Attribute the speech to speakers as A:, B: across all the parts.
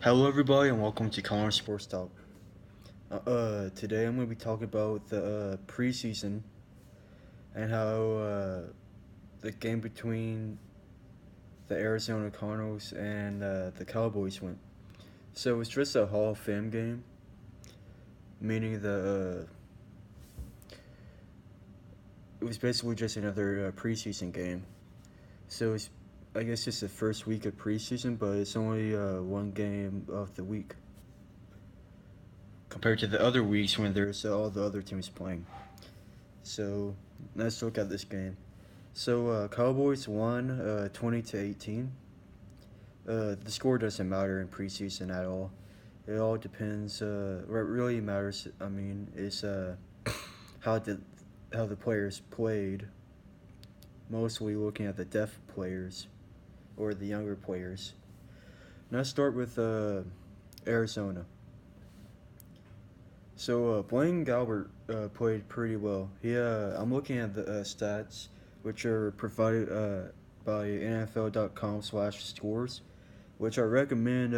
A: Hello, everybody, and welcome to Connor Sports Talk. Today I'm going to be talking about the preseason and how the game between the Arizona Cardinals and the Cowboys went. So it's just a Hall of Fame game, meaning it was basically just another preseason game. So it's I guess it's the first week of preseason, but it's only one game of the week compared to the other weeks when there's all the other teams playing. So let's look at this game. So Cowboys won 20-18. The score doesn't matter in preseason at all. It all depends. What really matters, I mean, is how the how the players played. Mostly looking at the deaf players or the younger players. Now let's start with Arizona. So Blaine Galbert played pretty well. I'm looking at the stats, which are provided by NFL.com/scores, which I recommend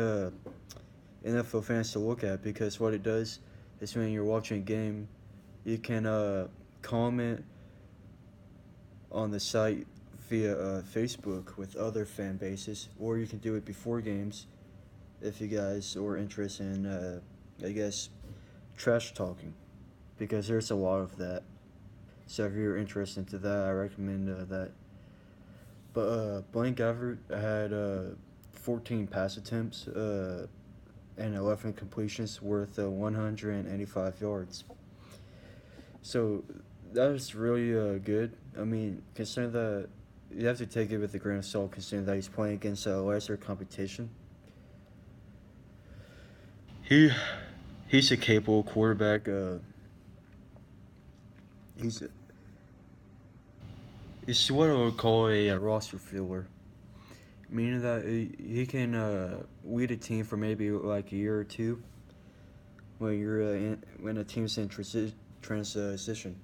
A: NFL fans to look at because what it does is when you're watching a game, you can comment on the site via Facebook with other fan bases, or you can do it before games if you guys are interested in, I guess, trash talking, because there's a lot of that. So if you're interested into that, I recommend that. But Blaine Gabbert had 14 pass attempts and 11 completions worth 185 yards. So that was really good. I mean, considering that you have to take it with a grain of salt, considering that he's playing against a lesser competition. He he's a capable quarterback. He's he's what I would call a roster filler, meaning that he can lead a team for maybe like a year or two when when a team's in transition.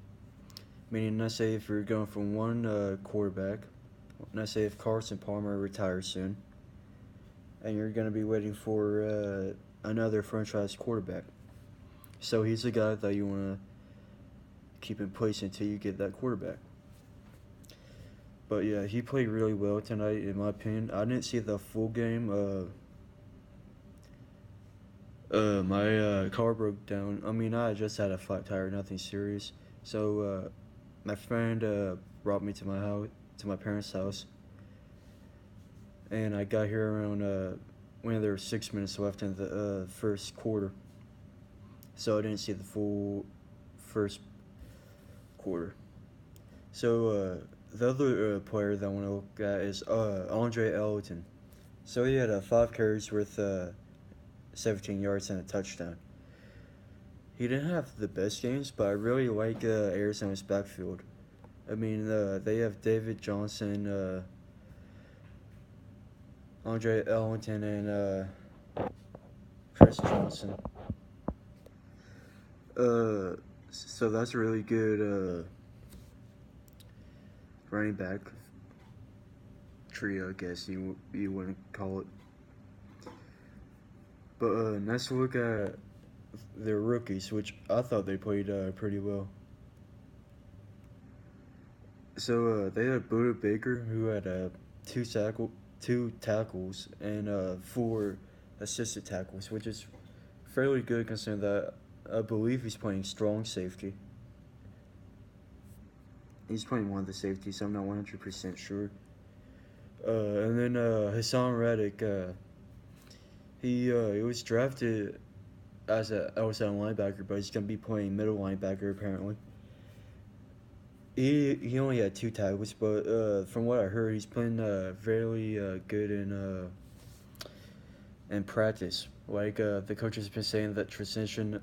A: Meaning, let's say if you're going from one quarterback, let's say if Carson Palmer retires soon, and you're going to be waiting for another franchise quarterback. So he's the guy that you want to keep in place until you get that quarterback. But yeah, he played really well tonight, in my opinion. I didn't see the full game. My car broke down. I mean, I just had a flat tire, nothing serious. So my friend brought me to my house, to my parents' house, and I got here around when there were 6 minutes left in the first quarter. So I didn't see the full first quarter. So the other player that I want to look at is Andre Ellington. So he had 5 carries with 17 yards and a touchdown. He didn't have the best games, but I really like Arizona's backfield. I mean, they have David Johnson, Andre Ellington, and Chris Johnson. So that's a really good running back trio, I guess you wouldn't call it. But let's look at their rookies, which I thought they played pretty well. So they had Buda Baker, who had two tackle, two tackles, and 4 assisted tackles, which is fairly good considering that I believe he's playing strong safety. He's playing one of the safeties, so I'm not 100% sure. And then Hassan Reddick, he was drafted as an outside linebacker, but he's gonna be playing middle linebacker apparently. He only had 2 tackles, but from what I heard, he's been fairly good in practice. Like the coach has been saying that transition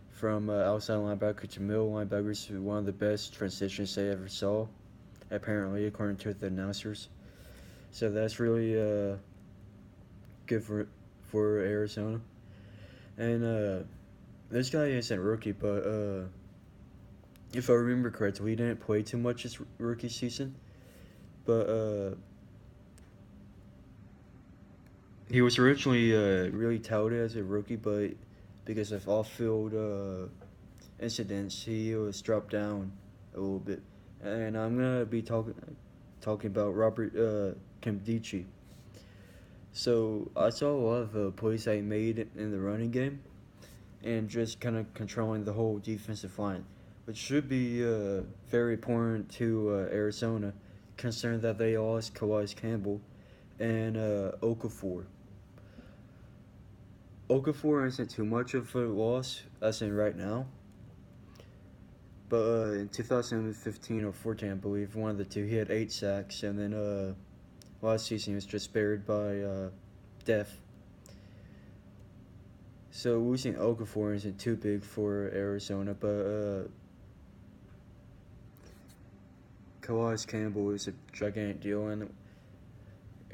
A: from outside linebacker to middle linebacker is one of the best transitions they ever saw. Apparently, according to the announcers. So that's really good for Arizona. And this guy isn't a rookie, but if I remember correctly, he didn't play too much his rookie season. But He was originally really touted as a rookie, but because of off-field incidents, he was dropped down a little bit. And I'm gonna be talking about Robert Nkemdiche. So I saw a lot of plays that he made in the running game, and just kind of controlling the whole defensive line, which should be very important to Arizona, considering that they lost Calais Campbell and Okafor. Okafor isn't too much of a loss, as in right now, but in 2015 or 14, I believe, one of the two, he had 8 sacks, and then last season he was just buried by death. So losing Okafor isn't too big for Arizona, but Calais Campbell is a gigantic deal, and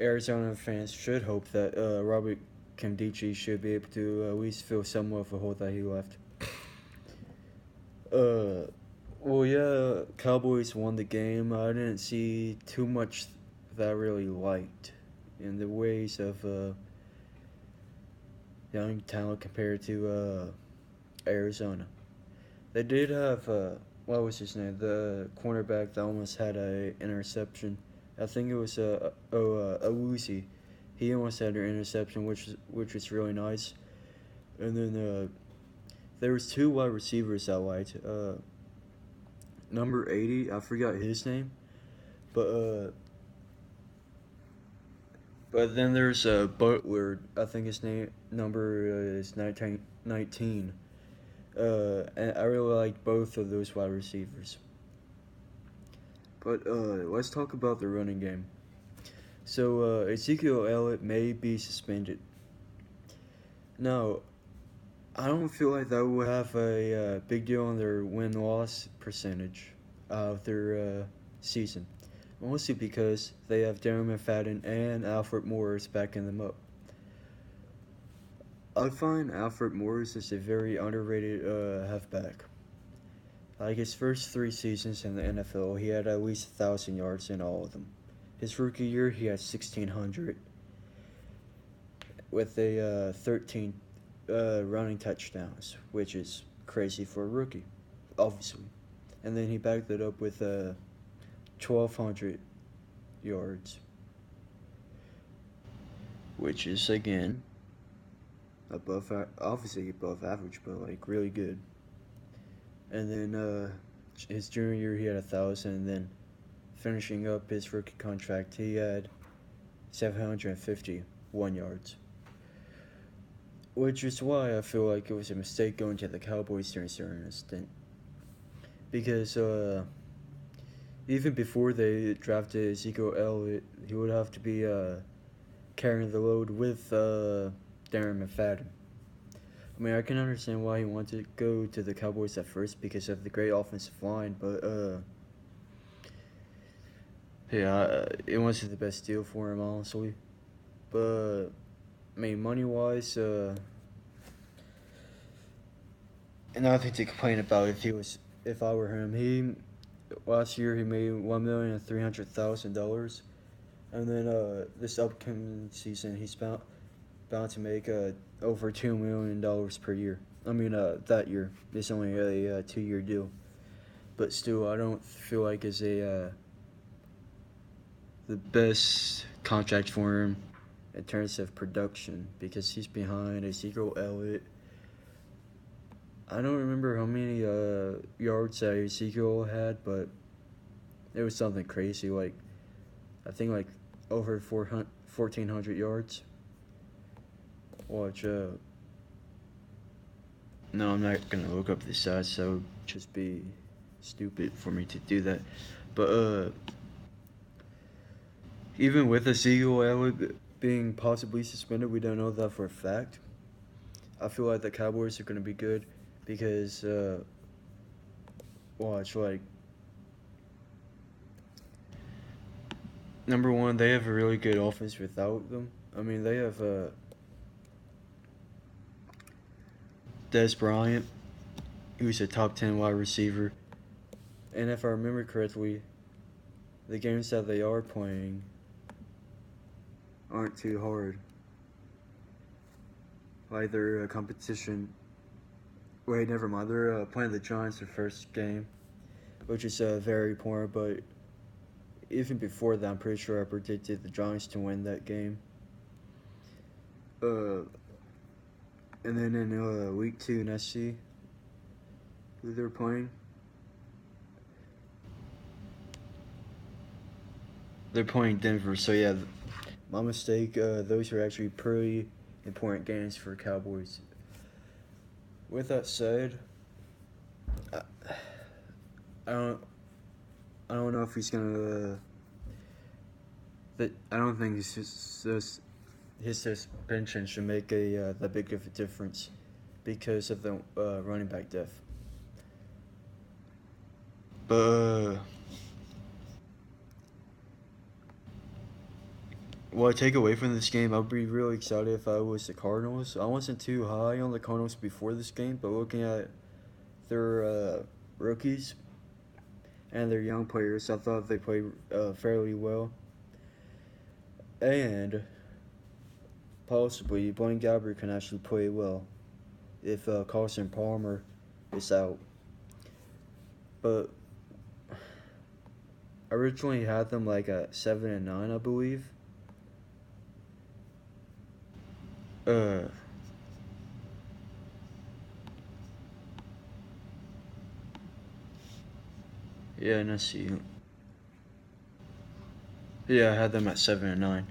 A: Arizona fans should hope that Robert Nkemdiche should be able to at least fill somewhat of a hole that he left. Well, yeah, Cowboys won the game. I didn't see too much that I really liked in the ways of young talent compared to Arizona. They did have what was his name? The cornerback that almost had a interception. I think it was Awuzie. He almost had an interception, which was really nice. And then there was two wide receivers I liked. Number 80, I forgot his name, but but then there's Butler. I think his name number is 19. And I really like both of those wide receivers. But let's talk about the running game. So Ezekiel Elliott may be suspended. Now, I don't feel like that will have a big deal on their win-loss percentage of their season. Mostly because they have Darren McFadden and Alfred Morris backing them up. I find Alfred Morris is a very underrated halfback. Like his first 3 seasons in the NFL, he had at least 1,000 yards in all of them. His rookie year, he had 1,600 with a 13 running touchdowns, which is crazy for a rookie, obviously. And then he backed it up with 1,200 yards, which is again obviously above average, but like really good. And then his junior year he had 1,000, and then finishing up his rookie contract he had 751 yards, which is why I feel like it was a mistake going to the Cowboys during a certain stint, because even before they drafted Ezekiel Elliott, he would have to be carrying the load with Darren McFadden. I mean, I can understand why he wanted to go to the Cowboys at first because of the great offensive line, but yeah, it wasn't the best deal for him, honestly. But I mean, money-wise, nothing to complain about if I were him. Last year he made $1,300,000, and then this upcoming season he's bound to make over $2 million per year. I mean, that year it's only a 2-year deal, but still, I don't feel like it's the best contract for him in terms of production because he's behind Ezekiel Elliott. I don't remember how many yards that Ezekiel had, but it was something crazy. Like I think like over 1,400 yards. Watch. No, I'm not gonna look up the stats. So it'd just be stupid for me to do that. But even with Ezekiel Elliott being possibly suspended, we don't know that for a fact. I feel like the Cowboys are gonna be good because watch like number one, they have a really good offense without them. I mean, they have Des Bryant, who's a top 10 wide receiver. And if I remember correctly, the games that they are playing aren't too hard. like their competition. Wait, never mind. They're playing the Giants their first game, which is very important. But even before that, I'm pretty sure I predicted the Giants to win that game. Uh, and then in week 2 in SC, who they're playing? They're playing Denver. So yeah, my mistake. Those are actually pretty important games for Cowboys. With that said, I, I don't. I don't know if he's gonna. I don't think his suspension should make a that big of a difference because of the running back depth. But what I take away from this game, I'd be really excited if I was the Cardinals. I wasn't too high on the Cardinals before this game, but looking at their rookies and their young players, I thought they played fairly well. And possibly Blaine Gabbert can actually play well if Carson Palmer is out. But I originally had them like at 7-9, I believe. Uh, yeah, let's see. Yeah, I had them at 7-9.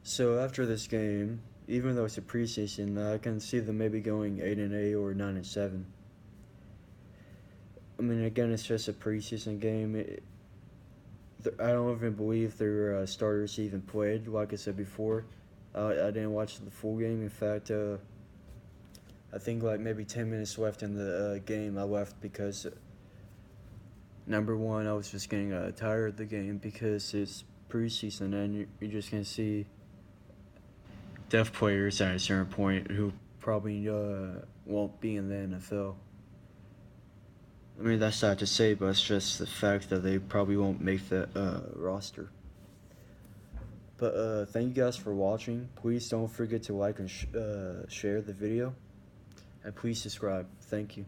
A: So after this game, even though it's a preseason, I can see them maybe going 8-8 or 9-7. I mean, again, it's just a preseason game. I don't even believe their starters even played. Like I said before, I didn't watch the full game. In fact, I think like maybe 10 minutes left in the game, I left because number one, I was just getting tired of the game because it's preseason and you're just gonna see deaf players at a certain point who probably won't be in the NFL. I mean, that's not to say, but it's just the fact that they probably won't make the roster. But thank you guys for watching. Please don't forget to like and share the video. And please subscribe. Thank you.